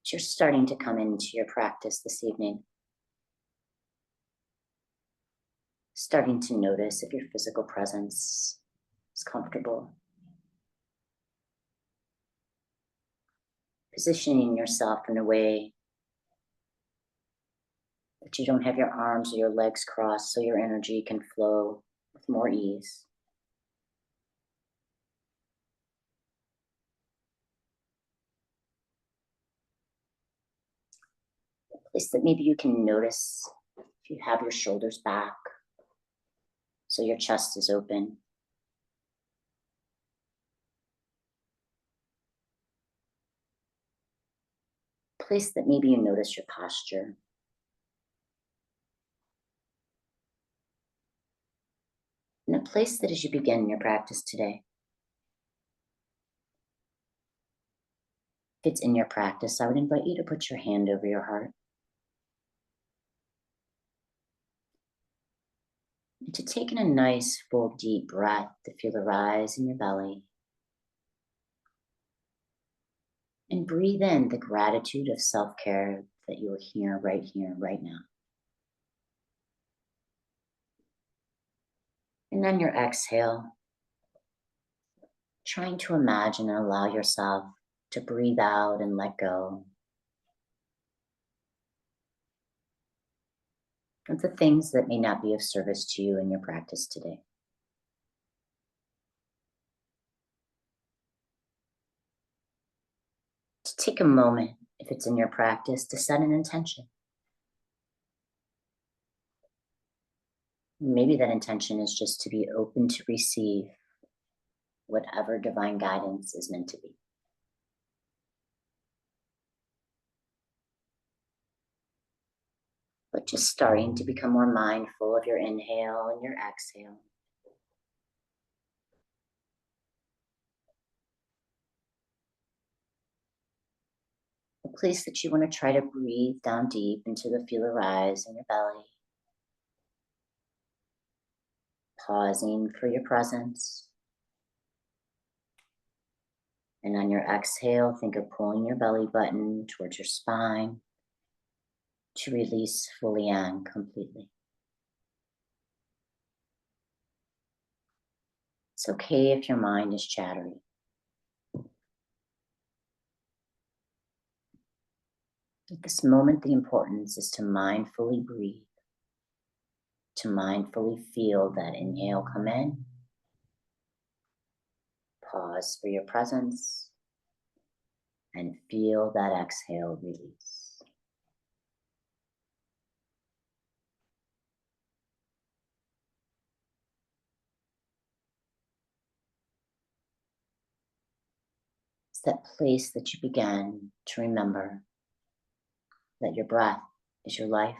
As you're starting to come into your practice this evening, starting to notice if your physical presence is comfortable, positioning yourself in a way that you don't have your arms or your legs crossed so your energy can flow with more ease. A place that maybe you can notice if you have your shoulders back so your chest is open. Place that maybe you notice your posture. And a place that as you begin your practice today, if it's in your practice, I would invite you to put your hand over your heart and to take in a nice, full, deep breath to feel the rise in your belly. And breathe in the gratitude of self-care that you are here, right now. And then your exhale, trying to imagine and allow yourself to breathe out and let go of the things that may not be of service to you in your practice today. To take a moment, if it's in your practice, to set an intention. Maybe that intention is just to be open to receive whatever divine guidance is meant to be. But just starting to become more mindful of your inhale and your exhale. A place that you want to try to breathe down deep into the feel the rise in your belly. Pausing for your presence. And on your exhale, think of pulling your belly button towards your spine to release fully and completely. It's okay if your mind is chattery. At this moment, the importance is to mindfully breathe, to mindfully feel that inhale come in. Pause for your presence and feel that exhale release. It's that place that you began to remember that your breath is your life.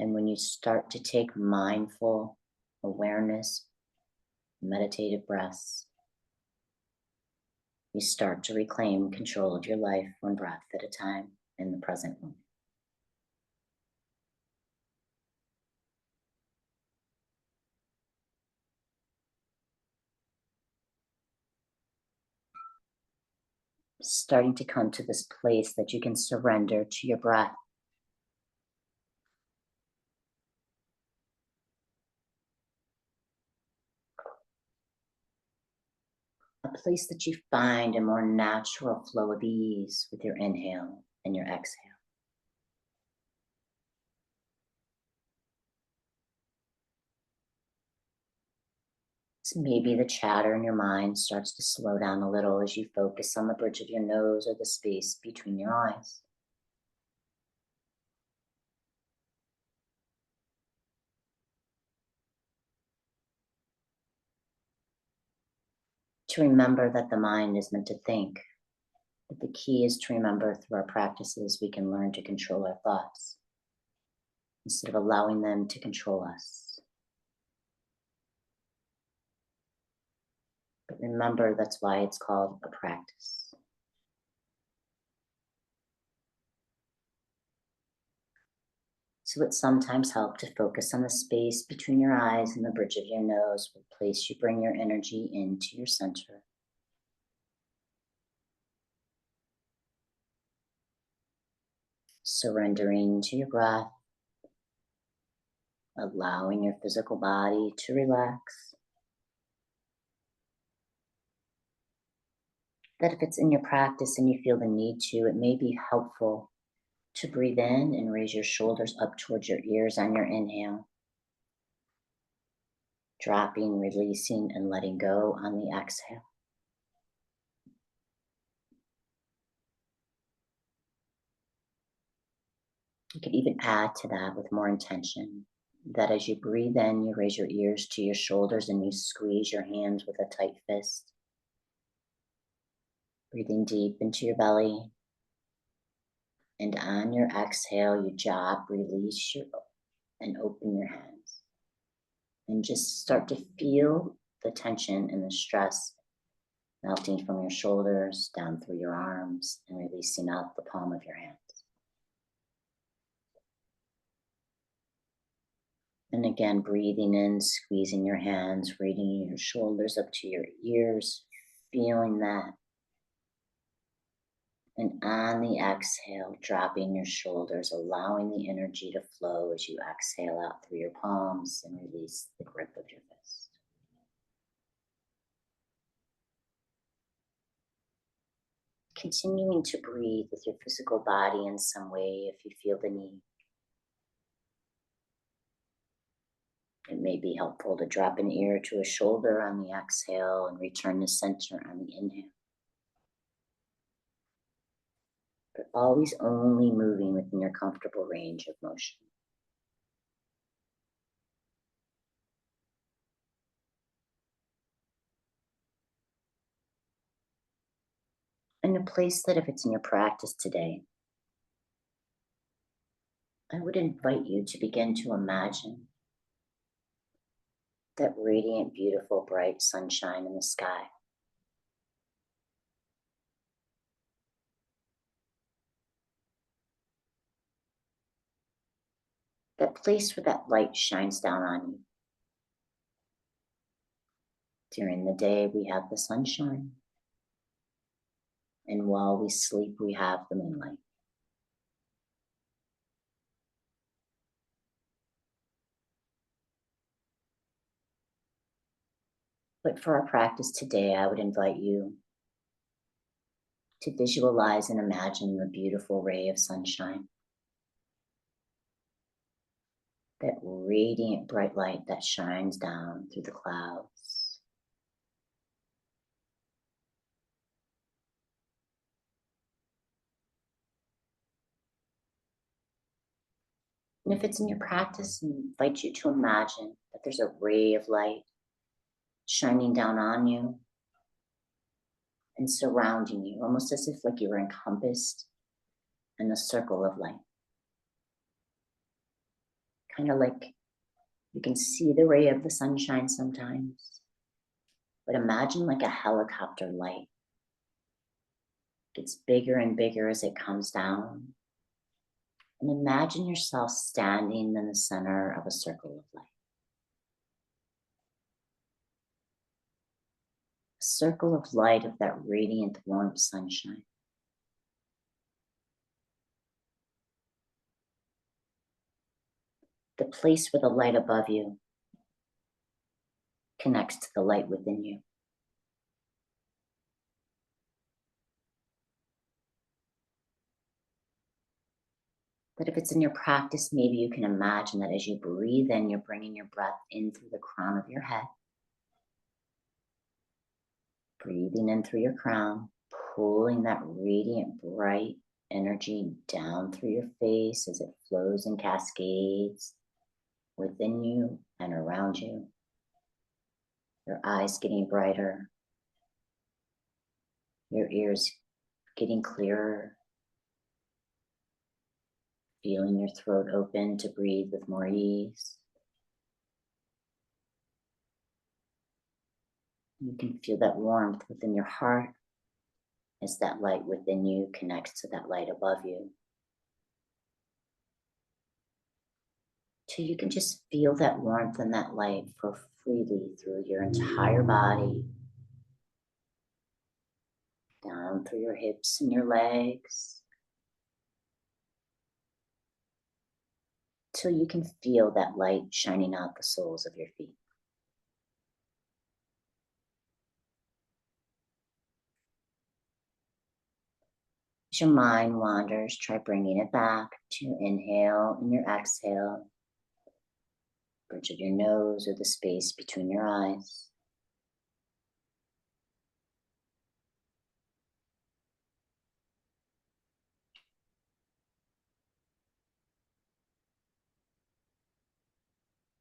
And when you start to take mindful awareness, meditative breaths, you start to reclaim control of your life one breath at a time in the present moment. Starting to come to this place that you can surrender to your breath. A place that you find a more natural flow of ease with your inhale and your exhale. So maybe the chatter in your mind starts to slow down a little as you focus on the bridge of your nose or the space between your eyes. To remember that the mind is meant to think, but the key is to remember through our practices we can learn to control our thoughts instead of allowing them to control us. But remember, that's why it's called a practice. So it sometimes helps to focus on the space between your eyes and the bridge of your nose, what place you bring your energy into your center. surrendering to your breath, allowing your physical body to relax. That if it's in your practice and you feel the need to, it may be helpful to breathe in and raise your shoulders up towards your ears on your inhale, dropping, releasing, and letting go on the exhale. You could even add to that with more intention, that as you breathe in, you raise your ears to your shoulders and you squeeze your hands with a tight fist. Breathing deep into your belly. And on your exhale, you drop, release and open your hands. And just start to feel the tension and the stress melting from your shoulders down through your arms and releasing out the palm of your hands. And again, breathing in, squeezing your hands, raising your shoulders up to your ears, feeling that. And on the exhale, dropping your shoulders, allowing the energy to flow as you exhale out through your palms and release the grip of your fist. Continuing to breathe with your physical body in some way if you feel the need. It may be helpful to drop an ear to a shoulder on the exhale and return to center on the inhale. But always only moving within your comfortable range of motion. In a place that if it's in your practice today, I would invite you to begin to imagine that radiant, beautiful, bright sunshine in the sky. That place where that light shines down on you. During the day, we have the sunshine. And while we sleep, we have the moonlight. But for our practice today, I would invite you to visualize and imagine the beautiful ray of sunshine. That radiant bright light that shines down through the clouds. And if it's in your practice, I invite you to imagine that there's a ray of light shining down on you and surrounding you, almost as if like you were encompassed in a circle of light. Kind of like you can see the ray of the sunshine sometimes, but imagine like a helicopter light. It gets bigger and bigger as it comes down. And imagine yourself standing in the center of a circle of light. A circle of light of that radiant, warm sunshine. The place where the light above you connects to the light within you. But if it's in your practice, maybe you can imagine that as you breathe in, you're bringing your breath in through the crown of your head. Breathing in through your crown, pulling that radiant, bright energy down through your face as it flows and cascades within you and around you. Your eyes getting brighter, your ears getting clearer, feeling your throat open to breathe with more ease. You can feel that warmth within your heart as that light within you connects to that light above you. So you can just feel that warmth and that light flow freely through your entire body, down through your hips and your legs, till you can feel that light shining out the soles of your feet. As your mind wanders, try bringing it back to your inhale and your exhale, bridge of your nose or the space between your eyes.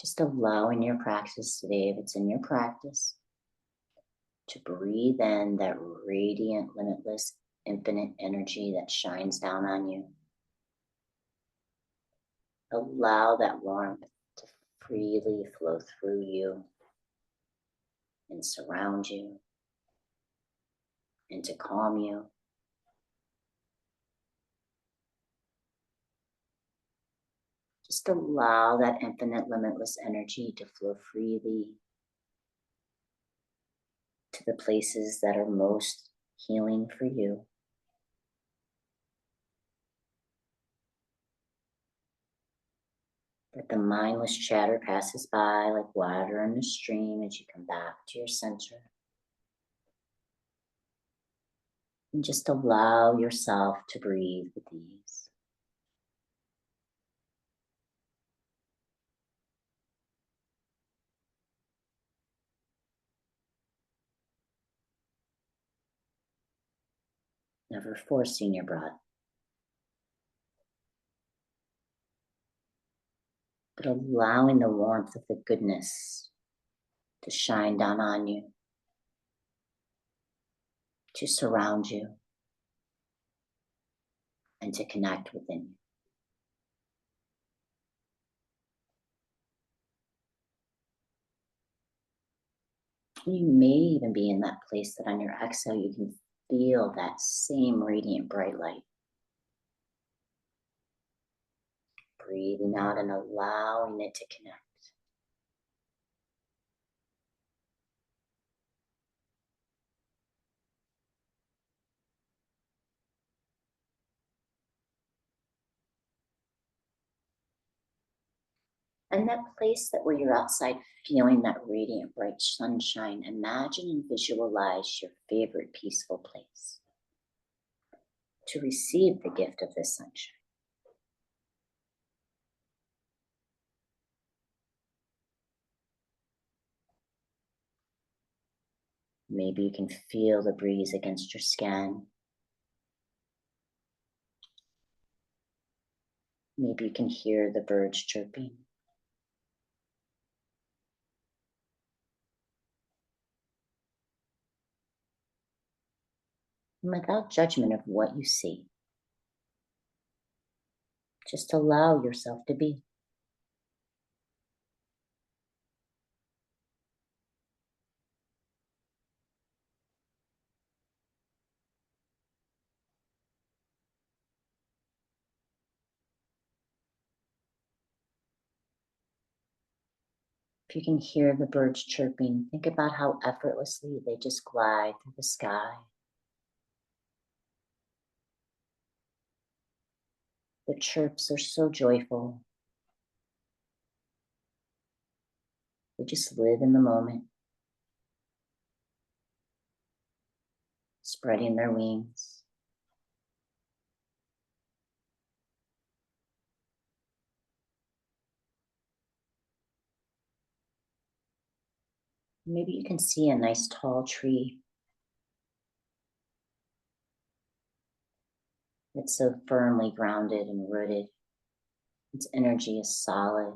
Just allow in your practice today, if it's in your practice, to breathe in that radiant, limitless, infinite energy that shines down on you. Allow that warmth to freely flow through you and surround you and to calm you. Just allow that infinite, limitless energy to flow freely to the places that are most healing for you. Let the mindless chatter passes by like water in a stream as you come back to your center. And just allow yourself to breathe with ease. Never forcing your breath, but allowing the warmth of the goodness to shine down on you, to surround you, and to connect within you. You may even be in that place that on your exhale you can feel that same radiant bright light. Breathing out and allowing it to connect. And that place that where you're outside feeling that radiant bright sunshine, imagine and visualize your favorite peaceful place to receive the gift of this sunshine. Maybe you can feel the breeze against your skin. Maybe you can hear the birds chirping. And without judgment of what you see, just allow yourself to be. If you can hear the birds chirping, think about how effortlessly they just glide through the sky. The chirps are so joyful. They just live in the moment, spreading their wings. Maybe you can see a nice tall tree. It's so firmly grounded and rooted. Its energy is solid.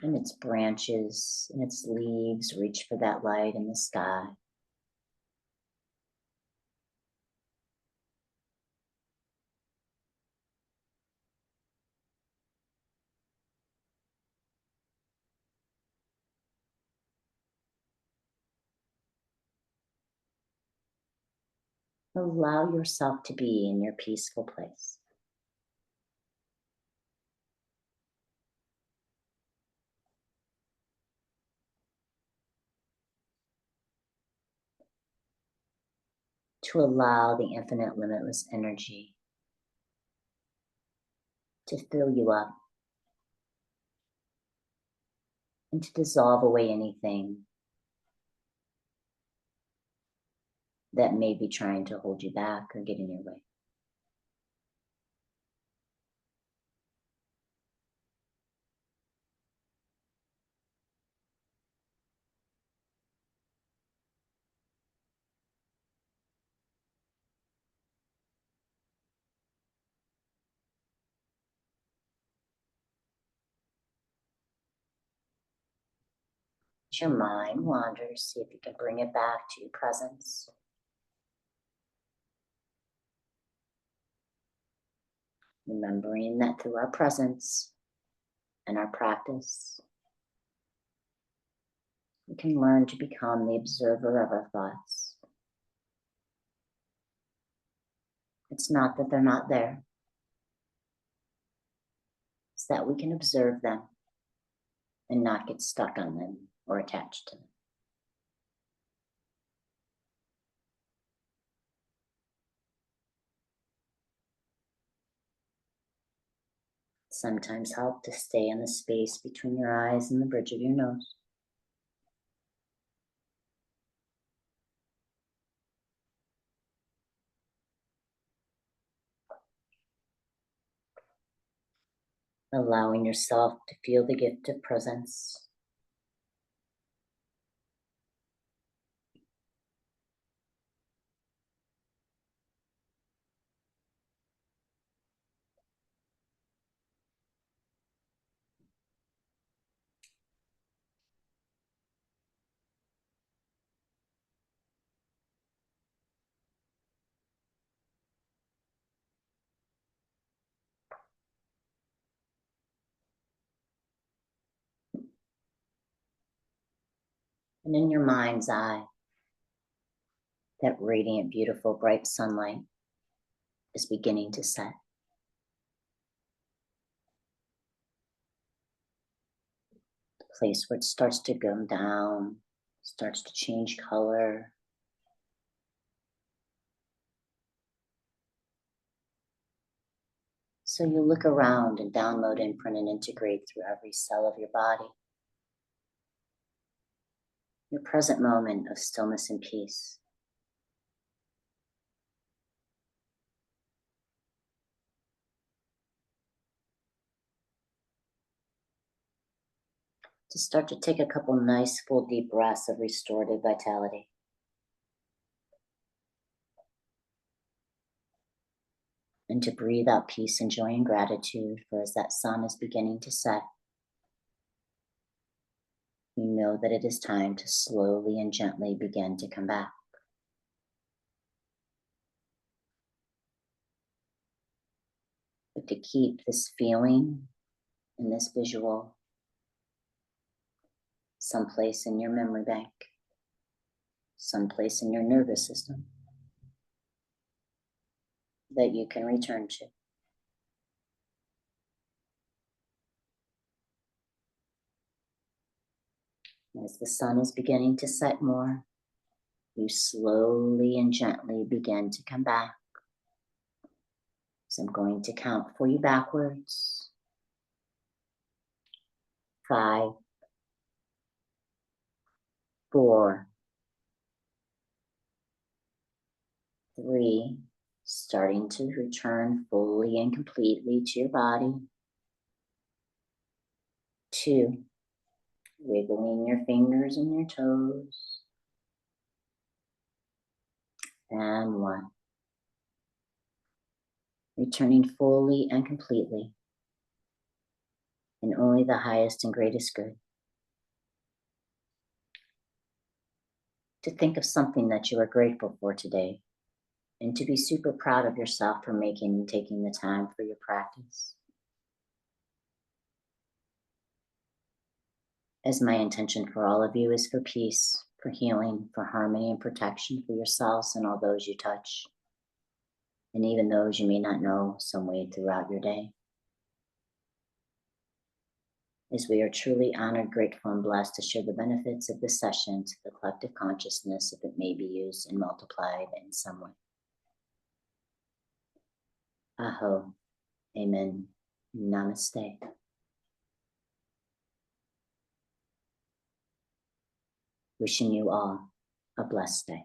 And its branches and its leaves reach for that light in the sky. Allow yourself to be in your peaceful place. to allow the infinite, limitless energy to fill you up and to dissolve away anything that may be trying to hold you back or get in your way. As your mind wanders, see if you can bring it back to your presence. Remembering that through our presence and our practice, we can learn to become the observer of our thoughts. It's not that they're not there. It's that we can observe them and not get stuck on them or attached to them. Sometimes help to stay in the space between your eyes and the bridge of your nose. Allowing yourself to feel the gift of presence. And in your mind's eye, that radiant, beautiful, bright sunlight is beginning to set. The place where it starts to go down, starts to change color. So you look around and download, imprint, and integrate through every cell of your body. Your present moment of stillness and peace. To start to take a couple nice, full, deep breaths of restorative vitality. And to breathe out peace and joy and gratitude for as that sun is beginning to set. You know that it is time to slowly and gently begin to come back. But to keep this feeling and this visual someplace in your memory bank, someplace in your nervous system that you can return to. As the sun is beginning to set more, you slowly and gently begin to come back. So I'm going to count for you backwards. 5, 4, 3, starting to return fully and completely to your body. 2, wiggling your fingers and your toes. And 1, returning fully and completely in only the highest and greatest good. To think of something that you are grateful for today, and to be super proud of yourself for making and taking the time for your practice. As my intention for all of you is for peace, for healing, for harmony and protection for yourselves and all those you touch, and even those you may not know some way throughout your day. as we are truly honored, grateful, and blessed to share the benefits of this session to the collective consciousness if it may be used and multiplied in some way. Aho. Amen. Namaste. Wishing you all a blessed day.